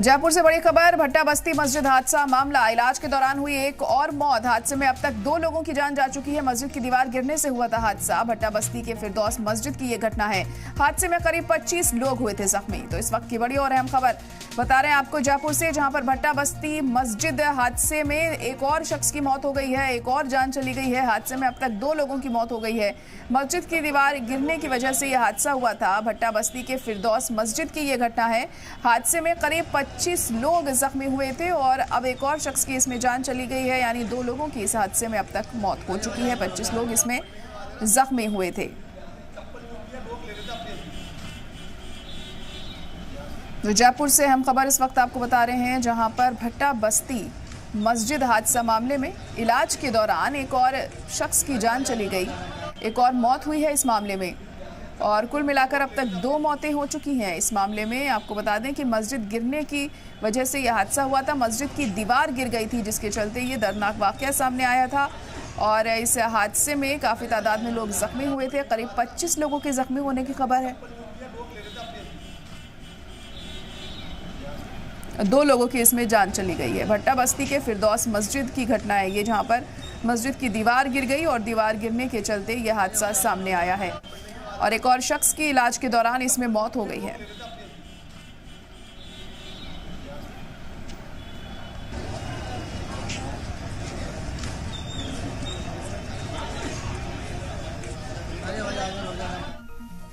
जयपुर से बड़ी खबर, भट्टा बस्ती मस्जिद हादसा मामला। इलाज के दौरान हुई एक और मौत। हादसे में अब तक 2 लोगों की जान जा चुकी है। मस्जिद की दीवार गिरने से हुआ था हादसा। भट्टा बस्ती के फिरदौस मस्जिद की ये घटना है। हादसे में करीब 25 लोग हुए थे जख्मी। तो इस वक्त की बड़ी और अहम खबर बता रहे हैं आपको जयपुर से, जहां पर भट्टा बस्ती मस्जिद हादसे में एक और शख्स की मौत हो गई है, एक और जान चली गई है। हादसे में अब तक 2 लोगों की मौत हो गई है। मस्जिद की दीवार गिरने की वजह से यह हादसा हुआ था। भट्टा बस्ती के फिरदौस मस्जिद की ये घटना है। हादसे में करीब 25 लोग जख्मी हुए थे और अब एक और शख्स की इसमें जान चली गई है, यानी 2 लोगों की इस हादसे में अब तक मौत हो चुकी है। 25 लोग इसमें जख्मी हुए थे। तो जयपुर से हम खबर इस वक्त आपको बता रहे हैं, जहां पर भट्टा बस्ती मस्जिद हादसा मामले में इलाज के दौरान एक और शख्स की जान चली गई, एक और मौत हुई है इस मामले में। और कुल मिलाकर अब तक 2 मौतें हो चुकी हैं इस मामले में। आपको बता दें कि मस्जिद गिरने की वजह से यह हादसा हुआ था। मस्जिद की दीवार गिर गई थी, जिसके चलते ये दर्दनाक वाकया सामने आया था। और इस हादसे में काफ़ी तादाद में लोग जख्मी हुए थे। करीब 25 लोगों के जख्मी होने की खबर है। 2 लोगों की इसमें जान चली गई है। भट्टा बस्ती के फिरदौस मस्जिद की घटना है ये, जहां पर मस्जिद की दीवार गिर गई और दीवार गिरने के चलते यह हादसा सामने आया है। और एक और शख्स की इलाज के दौरान इसमें मौत हो गई है।